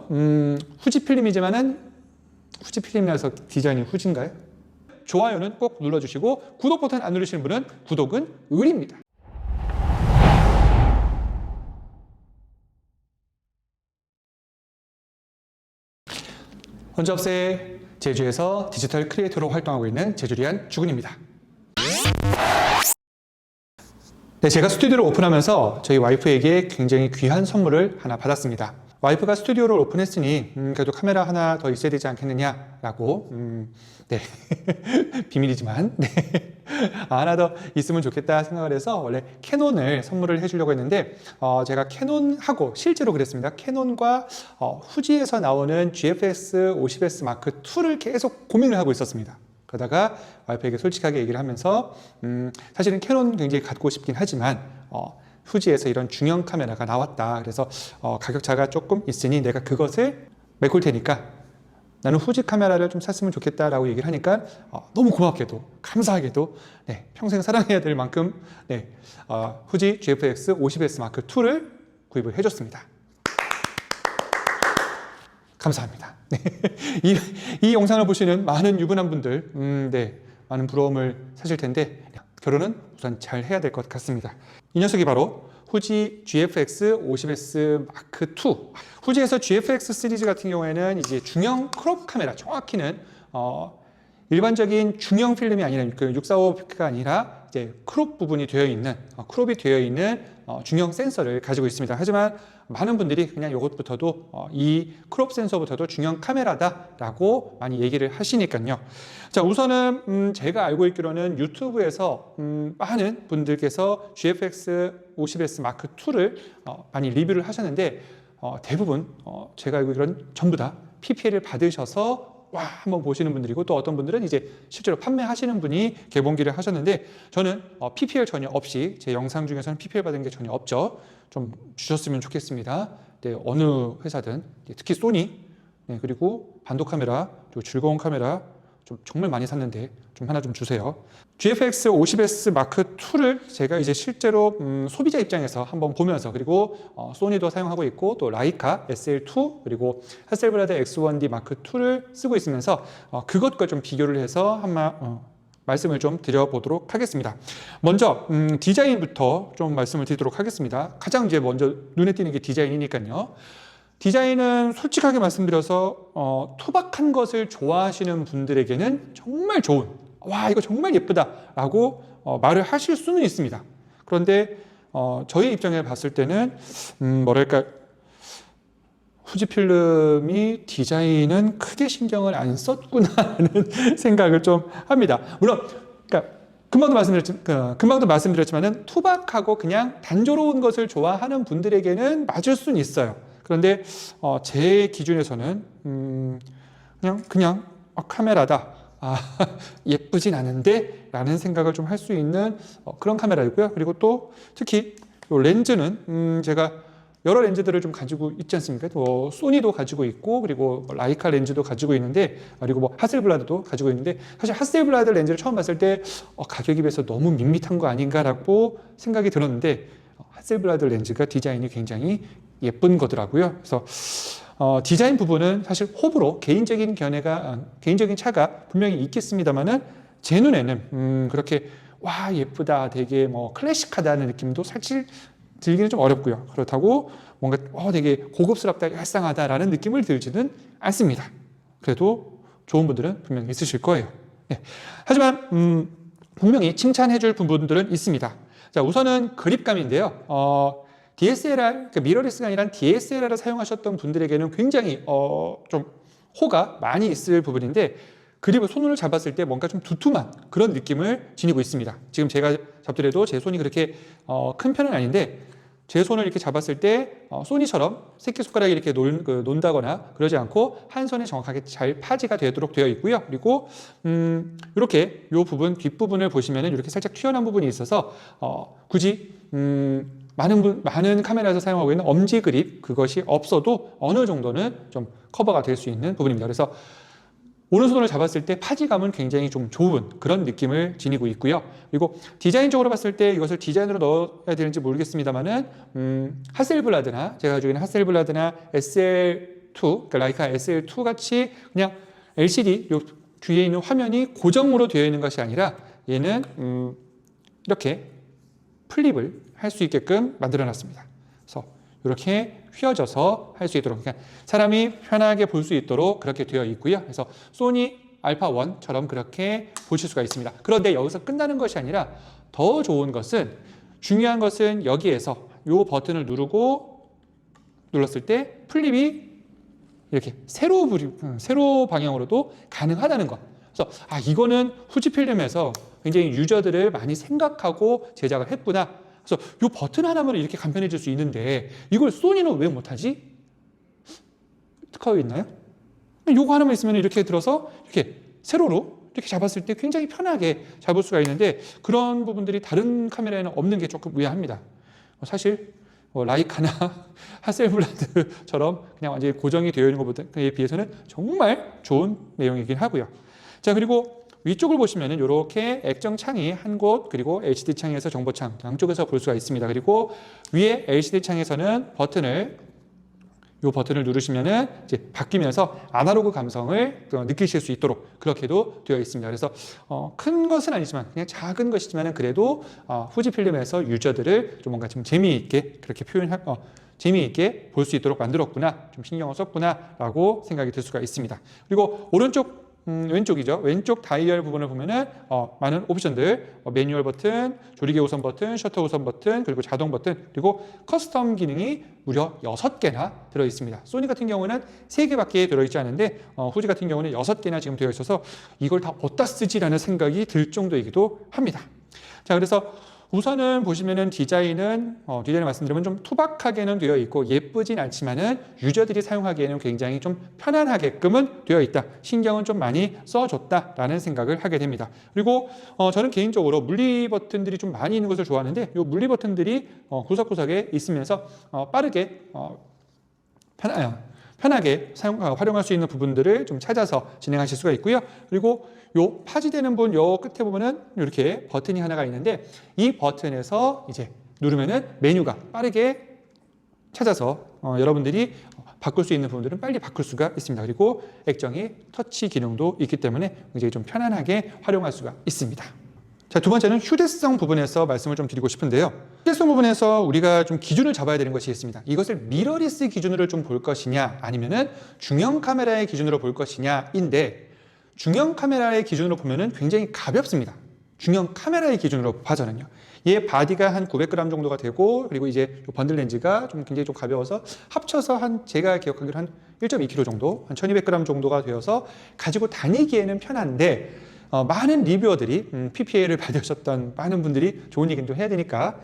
후지 필름이지만은 후지 필름이라서 디자인이 후지인가요? 좋아요는 꼭 눌러주시고 구독 버튼 안 누르시는 분은 구독은 의리입니다. 헌접세 제주에서 디지털 크리에이터로 활동하고 있는 제주리안 주근입니다. 네, 제가 스튜디오를 오픈하면서 저희 와이프에게 굉장히 귀한 선물을 하나 받았습니다. 와이프가 스튜디오를 오픈했으니 그래도 카메라 하나 더 있어야 되지 않겠느냐라고 네 비밀이지만 네. 하나 더 있으면 좋겠다 생각을 해서 원래 캐논을 선물을 해주려고 했는데 제가 캐논하고 실제로 그랬습니다. 캐논과 후지에서 나오는 GFX 50S Mark II를 계속 고민을 하고 있었습니다. 그러다가 와이프에게 솔직하게 얘기를 하면서 사실은 캐논 굉장히 갖고 싶긴 하지만 후지에서 이런 중형 카메라가 나왔다. 그래서 가격 차가 조금 있으니 내가 그것을 메꿀 테니까 나는 후지 카메라를 좀 샀으면 좋겠다라고 얘기를 하니까 너무 고맙게도 감사하게도 네, 평생 사랑해야 될 만큼 네, 후지 GFX 50S Mark II를 구입을 해줬습니다. 감사합니다. 네. 이 영상을 보시는 많은 유부남 분들 네, 많은 부러움을 사실 텐데 결혼은 우선 잘 해야 될 것 같습니다. 이 녀석이 바로 후지 GFX 50S Mark II. 후지에서 GFX 시리즈 같은 경우에는 이제 중형 크롭 카메라, 정확히는 일반적인 중형 필름이 아니라 그 645가 아니라 이제 크롭 부분이 되어 있는 크롭이 되어 있는 중형 센서를 가지고 있습니다. 하지만 많은 분들이 그냥 이것부터도 이 크롭 센서부터도 중형 카메라다라고 많이 얘기를 하시니까요. 자, 우선은 제가 알고 있기로는 유튜브에서 많은 분들께서 GFX 50S Mark II를 많이 리뷰를 하셨는데 대부분 제가 알고 있기로는 전부 다 PPL을 받으셔서 와 한번 보시는 분들이고 또 어떤 분들은 이제 실제로 판매하시는 분이 개봉기를 하셨는데 저는 PPL 전혀 없이 제 영상 중에서는 PPL 받은 게 전혀 없죠. 좀 주셨으면 좋겠습니다. 네, 어느 회사든 특히 소니 네, 그리고 반도 카메라 그리고 즐거운 카메라 좀 정말 많이 샀는데 좀 하나 좀 주세요. GFX 50S Mark II를 제가 이제 실제로 소비자 입장에서 한번 보면서 그리고 소니도 사용하고 있고 또 라이카 SL2 그리고 하셀브라드 X1D Mark II를 쓰고 있으면서 그것과 좀 비교를 해서 말씀을 좀 드려보도록 하겠습니다. 먼저 디자인부터 좀 말씀을 드리도록 하겠습니다. 가장 이제 먼저 눈에 띄는 게 디자인이니까요. 디자인은 솔직하게 말씀드려서 투박한 것을 좋아하시는 분들에게는 정말 좋은 와 이거 정말 예쁘다 라고 말을 하실 수는 있습니다. 그런데 저희 입장에 봤을 때는 뭐랄까 후지필름이 디자인은 크게 신경을 안 썼구나 하는 생각을 좀 합니다. 물론 그러니까 금방도 말씀드렸지만은 투박하고 그냥 단조로운 것을 좋아하는 분들에게는 맞을 수는 있어요. 그런데 제 기준에서는 그냥 카메라다. 예쁘진 않은데 라는 생각을 좀 할 수 있는 그런 카메라이고요. 그리고 또 특히 렌즈는 제가 여러 렌즈들을 좀 가지고 있지 않습니까? 또 소니도 가지고 있고 그리고 라이카 렌즈도 가지고 있는데 그리고 뭐 하셀블라드도 가지고 있는데 사실 하셀블라드 렌즈를 처음 봤을 때 가격에 비해서 너무 밋밋한 거 아닌가라고 생각이 들었는데 하셀블라드 렌즈가 디자인이 굉장히 예쁜 거더라고요. 그래서 디자인 부분은 사실 호불호, 개인적인 차가 분명히 있겠습니다만은 제 눈에는 그렇게 와 예쁘다, 되게 뭐 클래식하다는 느낌도 사실 들기는 좀 어렵고요. 그렇다고 뭔가 되게 고급스럽다, 얄쌍하다라는 느낌을 들지는 않습니다. 그래도 좋은 분들은 분명히 있으실 거예요. 네. 하지만 분명히 칭찬해줄 부분들은 있습니다. 자, 우선은 그립감인데요. DSLR, 그러니까 미러리스가 아니라 DSLR을 사용하셨던 분들에게는 굉장히 좀 호가 많이 있을 부분인데 그립을 손으로 잡았을 때 뭔가 좀 두툼한 그런 느낌을 지니고 있습니다. 지금 제가 잡더라도 제 손이 그렇게 큰 편은 아닌데 제 손을 이렇게 잡았을 때 소니처럼 새끼손가락이 이렇게 논다거나 그러지 않고 한 손에 정확하게 잘 파지가 되도록 되어 있고요. 그리고 이렇게 이 부분 뒷부분을 보시면 이렇게 살짝 튀어나온 부분이 있어서 굳이 많은 카메라에서 사용하고 있는 엄지 그립 그것이 없어도 어느 정도는 좀 커버가 될 수 있는 부분입니다. 그래서 오른손을 잡았을 때 파지감은 굉장히 좀 좋은 그런 느낌을 지니고 있고요. 그리고 디자인적으로 봤을 때 이것을 디자인으로 넣어야 되는지 모르겠습니다만은 하셀블라드나 제가 가지고 있는 하셀블라드나 SL 그러니까 라이카 SL2 같이 그냥 LCD 요 뒤에 있는 화면이 고정으로 되어 있는 것이 아니라 얘는 이렇게 플립을 할 수 있게끔 만들어 놨습니다. 그래서 이렇게 휘어져서 할 수 있도록, 그러니까 사람이 편하게 볼 수 있도록 그렇게 되어 있고요. 그래서 소니 알파1처럼 그렇게 보실 수가 있습니다. 그런데 여기서 끝나는 것이 아니라 더 좋은 것은, 중요한 것은 여기에서 이 버튼을 눌렀을 때 플립이 이렇게 세로 방향으로도 가능하다는 것. 그래서 이거는 후지필름에서 굉장히 유저들을 많이 생각하고 제작을 했구나. 그래서 이 버튼 하나면 이렇게 간편해질 수 있는데 이걸 소니는 왜 못하지? 특허가 있나요? 요거 하나만 있으면 이렇게 들어서 이렇게 세로로 이렇게 잡았을 때 굉장히 편하게 잡을 수가 있는데, 그런 부분들이 다른 카메라에는 없는 게 조금 의아합니다. 사실 라이카나 하셀블라드처럼 그냥 완전히 고정이 되어 있는 것에 비해서는 정말 좋은 내용이긴 하고요. 자, 그리고 위쪽을 보시면은 이렇게 액정 창이 한 곳, 그리고 LCD 창에서 정보창 양쪽에서 볼 수가 있습니다. 그리고 위에 LCD 창에서는 이 버튼을 누르시면은 이제 바뀌면서 아날로그 감성을 느끼실 수 있도록 그렇게도 되어 있습니다. 그래서 큰 것은 아니지만 그냥 작은 것이지만은 그래도 후지필름에서 유저들을 좀 뭔가 좀 재미있게 그렇게 재미있게 볼 수 있도록 만들었구나, 좀 신경을 썼구나라고 생각이 들 수가 있습니다. 그리고 왼쪽이죠. 왼쪽 다이얼 부분을 보면은 많은 옵션들, 매뉴얼 버튼, 조리개 우선 버튼, 셔터 우선 버튼, 그리고 자동 버튼, 그리고 커스텀 기능이 무려 6개나 들어 있습니다. 소니 같은 경우는 3개밖에 들어 있지 않은데 후지 같은 경우는 6개나 지금 되어 있어서 이걸 다 어디다 쓰지라는 생각이 들 정도이기도 합니다. 자, 그래서 우선은 보시면은 디자인을 말씀드리면 좀 투박하게는 되어 있고 예쁘진 않지만은 유저들이 사용하기에는 굉장히 좀 편안하게끔은 되어 있다. 신경은 좀 많이 써줬다라는 생각을 하게 됩니다. 그리고 저는 개인적으로 물리 버튼들이 좀 많이 있는 것을 좋아하는데, 이 물리 버튼들이 구석구석에 있으면서 빠르게 편하게 활용할 수 있는 부분들을 좀 찾아서 진행하실 수가 있고요. 그리고 요 파지되는 부분 요 끝에 보면은 이렇게 버튼이 하나가 있는데, 이 버튼에서 이제 누르면은 메뉴가 빠르게 찾아서 여러분들이 바꿀 수 있는 부분들은 빨리 바꿀 수가 있습니다. 그리고 액정이 터치 기능도 있기 때문에 굉장히 좀 편안하게 활용할 수가 있습니다. 자, 두 번째는 휴대성 부분에서 말씀을 좀 드리고 싶은데요. 휴대성 부분에서 우리가 좀 기준을 잡아야 되는 것이 있습니다. 이것을 미러리스 기준으로 좀 볼 것이냐, 아니면은 중형 카메라의 기준으로 볼 것이냐인데, 중형 카메라의 기준으로 보면은 굉장히 가볍습니다. 중형 카메라의 기준으로 봐서는요. 얘 바디가 한 900g 정도가 되고, 그리고 이제 번들 렌즈가 좀 굉장히 좀 가벼워서 합쳐서 제가 기억하기로 한 1.2kg 정도, 한 1200g 정도가 되어서 가지고 다니기에는 편한데, 많은 리뷰어들이 PPA를 받으셨던 많은 분들이 좋은 얘기도 해야 되니까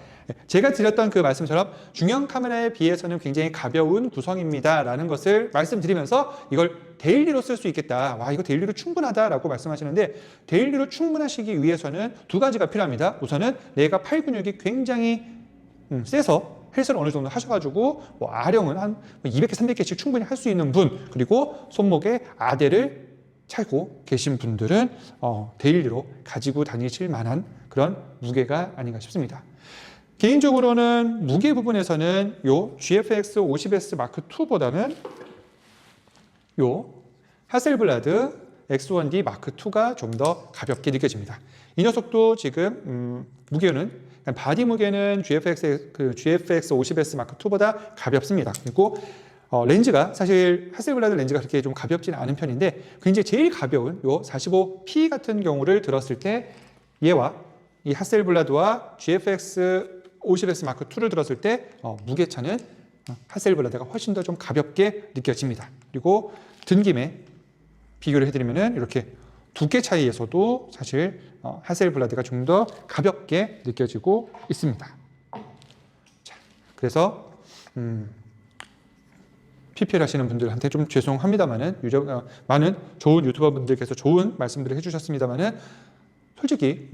제가 드렸던 그 말씀처럼 중형 카메라에 비해서는 굉장히 가벼운 구성입니다 라는 것을 말씀드리면서 이걸 데일리로 쓸 수 있겠다, 이거 데일리로 충분하다라고 말씀하시는데, 데일리로 충분하시기 위해서는 두 가지가 필요합니다. 우선은 내가 팔 근육이 굉장히 세서 헬스를 어느 정도 하셔가지고 아령은 한 200개, 300개씩 충분히 할 수 있는 분, 그리고 손목에 아대를 차고 계신 분들은 데일리로 가지고 다니실 만한 그런 무게가 아닌가 싶습니다. 개인적으로는 무게 부분에서는 요 GFX 50S Mark II보다는 요 하셀블라드 X1D Mark II가 좀 더 가볍게 느껴집니다. 이 녀석도 지금 무게는, 바디 무게는 GFX 50S Mark II보다 가볍습니다. 그리고 렌즈가 사실 하셀블라드 렌즈가 그렇게 좀 가볍지는 않은 편인데, 굉장히 제일 가벼운 요 45P 같은 경우를 들었을 때 얘와 이 하셀블라드와 GFX 50S Mark II를 들었을 때 무게차는 하셀블라드가 훨씬 더 좀 가볍게 느껴집니다. 그리고 등김에 비교를 해드리면은 이렇게 두께 차이에서도 사실 하셀블라드가 좀 더 가볍게 느껴지고 있습니다. 자, 그래서 PPL 하시는 분들한테 좀 죄송합니다만은 많은 좋은 유튜버 분들께서 좋은 말씀들을 해주셨습니다만은 솔직히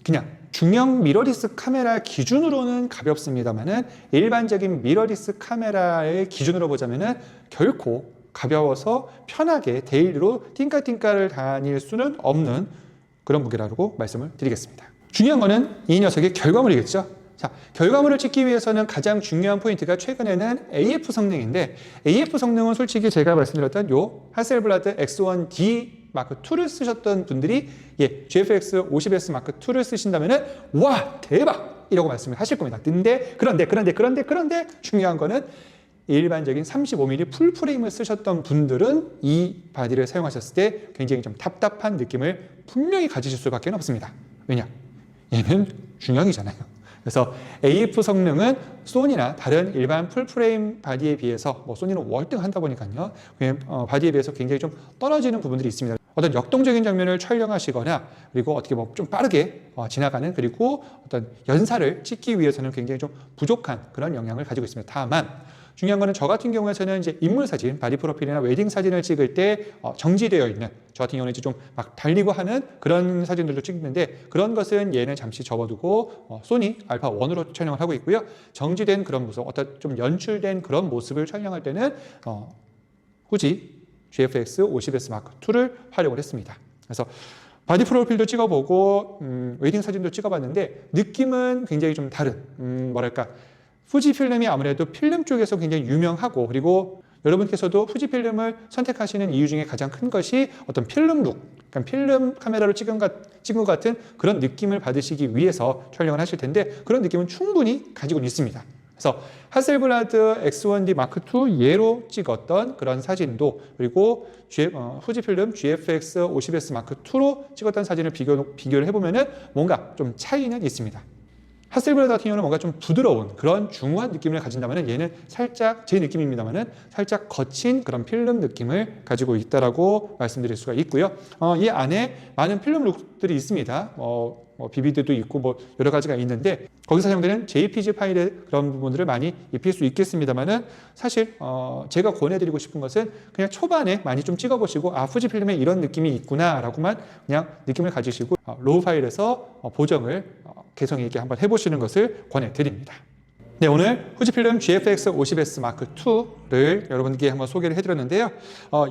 그냥 중형 미러리스 카메라 기준으로는 가볍습니다만은 일반적인 미러리스 카메라의 기준으로 보자면은 결코 가벼워서 편하게 데일리로 띵까띵까를 다닐 수는 없는 그런 무게라고 말씀을 드리겠습니다. 중요한 거는 이 녀석의 결과물이겠죠. 자, 결과물을 찍기 위해서는 가장 중요한 포인트가 최근에는 AF 성능인데, AF 성능은 솔직히 제가 말씀드렸던 요 하셀블라드 X1D 마크 2를 쓰셨던 분들이 GFX 50S 마크 2를 쓰신다면은 와 대박 이라고 말씀을 하실 겁니다. 그런데 중요한 거는 일반적인 35mm 풀 프레임을 쓰셨던 분들은 이 바디를 사용하셨을 때 굉장히 좀 답답한 느낌을 분명히 가지실 수밖에 없습니다. 왜냐? 얘는 중형이잖아요. 그래서 AF 성능은 소니나 다른 일반 풀프레임 바디에 비해서 소니는 월등하다 보니까요, 바디에 비해서 굉장히 좀 떨어지는 부분들이 있습니다. 어떤 역동적인 장면을 촬영하시거나 그리고 어떻게 좀 빠르게 지나가는 그리고 어떤 연사를 찍기 위해서는 굉장히 좀 부족한 그런 영향을 가지고 있습니다. 다만 중요한 거는 저 같은 경우에는 이제 인물 사진, 바디 프로필이나 웨딩 사진을 찍을 때 정지되어 있는, 저 같은 경우는 이제 좀 막 달리고 하는 그런 사진들도 찍는데, 그런 것은 얘는 잠시 접어두고 소니 알파 1으로 촬영을 하고 있고요. 정지된 그런 모습, 어떤 좀 연출된 그런 모습을 촬영할 때는 후지 GFX 50S 마크 2를 활용을 했습니다. 그래서 바디 프로필도 찍어보고 웨딩 사진도 찍어봤는데 느낌은 굉장히 좀 다른, 뭐랄까, 후지필름이 아무래도 필름 쪽에서 굉장히 유명하고, 그리고 여러분께서도 후지필름을 선택하시는 이유 중에 가장 큰 것이 어떤 필름 룩, 그러니까 필름 카메라로 찍은 것 같은 그런 느낌을 받으시기 위해서 촬영을 하실 텐데, 그런 느낌은 충분히 가지고 있습니다. 그래서 하셀블라드 X1D 마크 2 얘로 찍었던 그런 사진도, 그리고 후지필름 GFX 50S 마크 2로 찍었던 사진을 비교를 해보면은 뭔가 좀 차이는 있습니다. 하셀블라드 같은 경우는 뭔가 좀 부드러운 그런 중후한 느낌을 가진다면, 얘는 살짝, 제 느낌입니다만은 살짝 거친 그런 필름 느낌을 가지고 있다라고 말씀드릴 수가 있고요. 이 안에 많은 필름 룩들이 있습니다. 비비드도 있고 여러 가지가 있는데, 거기서 사용되는 JPG 파일의 그런 부분들을 많이 입힐 수 있겠습니다만은, 사실 제가 권해드리고 싶은 것은 그냥 초반에 많이 좀 찍어보시고 후지필름에 이런 느낌이 있구나라고만 그냥 느낌을 가지시고 로우 파일에서 보정을 개성 있게 한번 해보시는 것을 권해드립니다. 네, 오늘 후지필름 GFX 50S 마크 2를 여러분께 한번 소개를 해드렸는데요.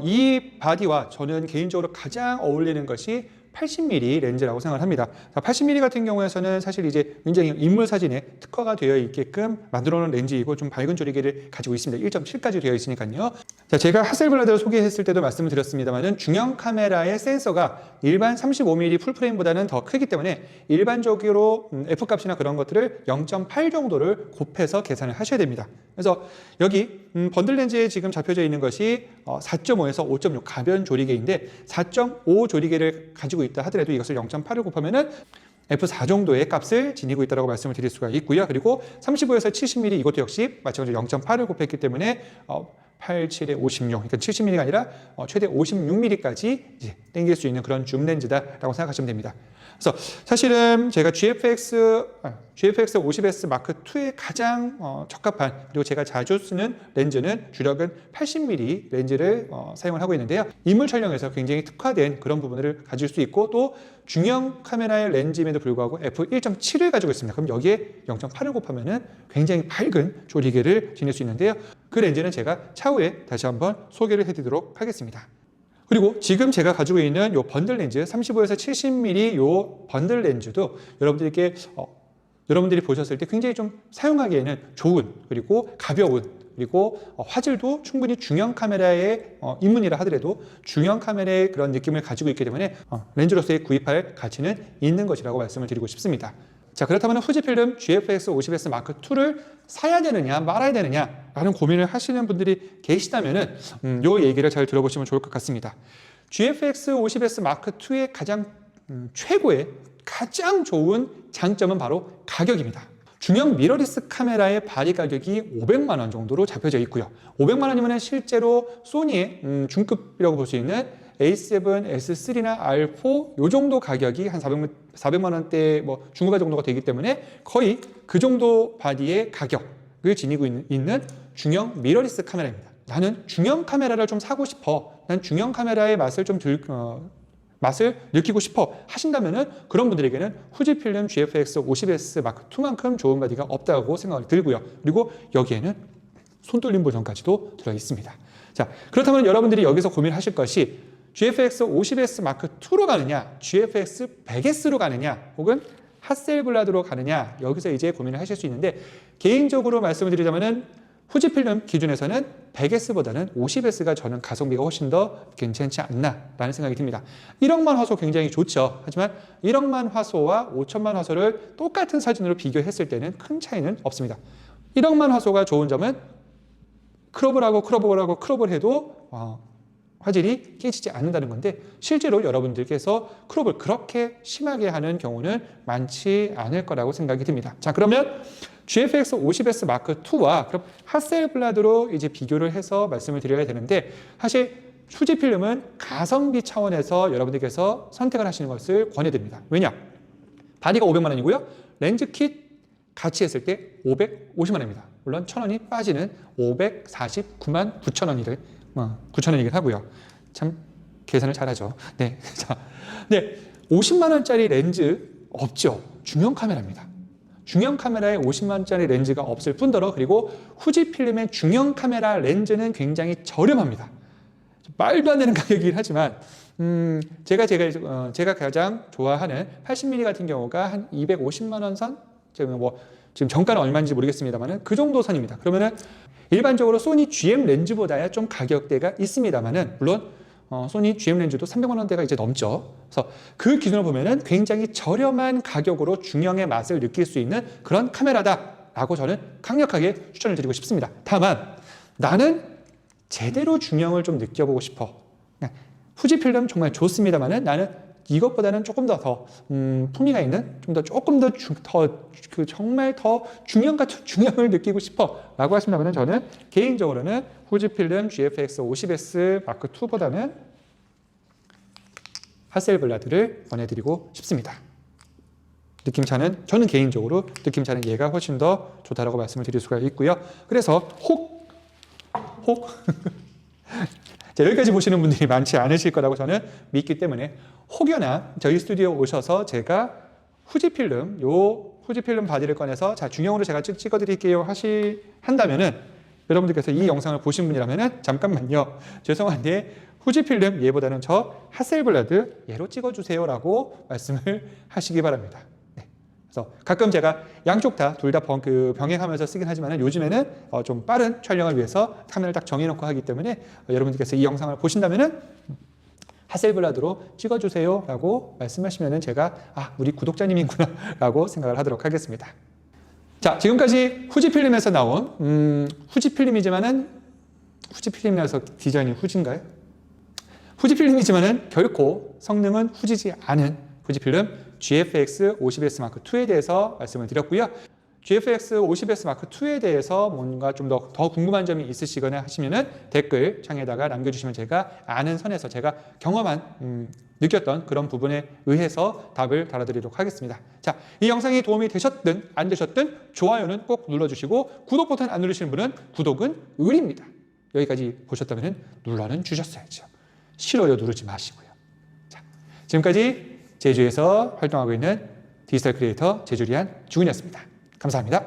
이 바디와 저는 개인적으로 가장 어울리는 것이 80mm 렌즈라고 생각을 합니다. 80mm 같은 경우에서는 사실 이제 굉장히 인물 사진에 특화가 되어 있게끔 만들어 놓은 렌즈이고 좀 밝은 조리개를 가지고 있습니다. 1.7까지 되어 있으니까요. 자, 제가 하셀블라드를 소개했을 때도 말씀을 드렸습니다만은 중형 카메라의 센서가 일반 35mm 풀프레임보다는 더 크기 때문에 일반적으로 F값이나 그런 것들을 0.8 정도를 곱해서 계산을 하셔야 됩니다. 그래서 여기 번들 렌즈에 지금 잡혀져 있는 것이 4.5에서 5.6 가변 조리개인데, 4.5 조리개를 가지고 있다 하더라도 이것을 0.8을 곱하면은 F4 정도의 값을 지니고 있다고 말씀을 드릴 수가 있고요. 그리고 35에서 70mm 이것도 역시 마찬가지로 0.8을 곱했기 때문에 8, 7에 56, 그러니까 70mm가 아니라 최대 56mm까지 당길 수 있는 그런 줌 렌즈다라고 생각하시면 됩니다. 그래서 사실은 제가 GFX 50S 마크 2에 가장 적합한, 그리고 제가 자주 쓰는 렌즈는 주력은 80mm 렌즈를 사용을 하고 있는데요. 인물 촬영에서 굉장히 특화된 그런 부분을 가질 수 있고, 또 중형 카메라의 렌즈임에도 불구하고 f1.7을 가지고 있습니다. 그럼 여기에 0.8을 곱하면은 굉장히 밝은 조리개를 지닐 수 있는데요. 그 렌즈는 제가 차후에 다시 한번 소개를 해드리도록 하겠습니다. 그리고 지금 제가 가지고 있는 요 번들 렌즈 35에서 70mm 요 번들 렌즈도 여러분들이 보셨을 때 굉장히 좀 사용하기에는 좋은, 그리고 가벼운, 그리고 화질도 충분히 중형 카메라의 입문이라 하더라도 중형 카메라의 그런 느낌을 가지고 있기 때문에 렌즈로서의 구입할 가치는 있는 것이라고 말씀을 드리고 싶습니다. 자, 그렇다면 후지필름 GFX 50S 마크 2를 사야 되느냐 말아야 되느냐 라는 고민을 하시는 분들이 계시다면은 요 얘기를 잘 들어보시면 좋을 것 같습니다. GFX 50S 마크 2의 가장 최고의 가장 좋은 장점은 바로 가격입니다. 중형 미러리스 카메라의 바디 가격이 500만 원 정도로 잡혀져 있고요. 500만 원이면 실제로 소니의 중급이라고 볼 수 있는 A7, S3나 R4 요 정도 가격이 한 400만 원대 중후가 정도가 되기 때문에 거의 그 정도 바디의 가격을 지니고 있는 중형 미러리스 카메라입니다. 나는 중형 카메라를 좀 사고 싶어, 난 중형 카메라의 맛을 좀 맛을 느끼고 싶어 하신다면은, 그런 분들에게는 후지필름 GFX 50S 마크 2만큼 좋은 바디가 없다고 생각이 들고요. 그리고 여기에는 손떨림 보정까지도 들어 있습니다. 자, 그렇다면 여러분들이 여기서 고민하실 것이 GFX 50S 마크 2로 가느냐, GFX 100S로 가느냐, 혹은 핫셀블라드로 가느냐, 여기서 이제 고민을 하실 수 있는데, 개인적으로 말씀을 드리자면은 후지필름 기준에서는 100S보다는 50S가 저는 가성비가 훨씬 더 괜찮지 않나라는 생각이 듭니다. 1억만 화소 굉장히 좋죠. 하지만 1억만 화소와 5천만 화소를 똑같은 사진으로 비교했을 때는 큰 차이는 없습니다. 1억만 화소가 좋은 점은 크롭을 하고 해도 화질이 깨지지 않는다는 건데, 실제로 여러분들께서 크롭을 그렇게 심하게 하는 경우는 많지 않을 거라고 생각이 듭니다. 자, 그러면 GFX 50S 마크 2와 그럼 핫셀블라드로 이제 비교를 해서 말씀을 드려야 되는데, 사실 후지필름은 가성비 차원에서 여러분들께서 선택을 하시는 것을 권해드립니다. 왜냐? 바디가 500만 원이고요. 렌즈 킷 같이 했을 때 550만 원입니다. 물론 1,000원이 빠지는 549만 9천 원이래. 9천 원이긴 하고요. 참 계산을 잘하죠. 네, 자, 네, 50만 원짜리 렌즈 없죠. 중형 카메라입니다. 중형 카메라에 50만 원짜리 렌즈가 없을 뿐더러, 그리고 후지필름의 중형 카메라 렌즈는 굉장히 저렴합니다. 말도 안 되는 가격이긴 하지만 제가 가장 좋아하는 80mm 같은 경우가 한 250만 원 선? 지금 정가는 얼마인지 모르겠습니다만은 그 정도 선입니다. 그러면은 일반적으로 소니 GM 렌즈보다야 좀 가격대가 있습니다만은, 물론 소니 GM 렌즈도 300만 원대가 이제 넘죠. 그래서 그 기준으로 보면은 굉장히 저렴한 가격으로 중형의 맛을 느낄 수 있는 그런 카메라다라고 저는 강력하게 추천을 드리고 싶습니다. 다만 나는 제대로 중형을 좀 느껴보고 싶어. 후지필름 정말 좋습니다만은 나는 이것보다는 조금 더 품위가 있는, 조금 더 정말 더 중형 같은 중형을 느끼고 싶어 라고 하신다면, 저는 개인적으로는 후지필름 GFX 50S 마크 2보다는 핫셀블라드를 권해드리고 싶습니다. 저는 개인적으로 느낌차는 얘가 훨씬 더 좋다라고 말씀을 드릴 수가 있고요. 그래서 자, 여기까지 보시는 분들이 많지 않으실 거라고 저는 믿기 때문에, 혹여나 저희 스튜디오 오셔서 제가 후지필름 바디를 꺼내서 자, 중형으로 제가 찍어 드릴게요 한다면은, 여러분들께서 이 영상을 보신 분이라면은 잠깐만요, 죄송한데 후지필름 얘보다는 저 핫셀블라드 얘로 찍어 주세요라고 말씀을 하시기 바랍니다. 그래서 가끔 제가 양쪽 둘 다 병행하면서 쓰긴 하지만, 요즘에는 좀 빠른 촬영을 위해서 카메라를 딱 정해놓고 하기 때문에, 여러분들께서 이 영상을 보신다면은 핫셀블라드로 찍어주세요 라고 말씀하시면은 제가 우리 구독자님이구나 라고 생각을 하도록 하겠습니다. 자, 지금까지 후지필름에서 나온 후지필름이지만은, 후지필름이라서 디자인이 후지인가요? 후지필름이지만은 결코 성능은 후지지 않은 후지필름 GFX 50S 마크 2에 대해서 말씀을 드렸고요. GFX 50S 마크 2에 대해서 뭔가 좀 더 궁금한 점이 있으시거나 하시면은 댓글 창에다가 남겨주시면 제가 아는 선에서 제가 경험한 느꼈던 그런 부분에 의해서 답을 달아드리도록 하겠습니다. 자, 이 영상이 도움이 되셨든 안 되셨든 좋아요는 꼭 눌러주시고, 구독 버튼 안 누르시는 분은 구독은 의리입니다. 여기까지 보셨다면 눌러는 주셨어야죠. 싫어요 누르지 마시고요. 자, 지금까지 제주에서 활동하고 있는 디지털 크리에이터 제주리안 주근이었습니다. 감사합니다.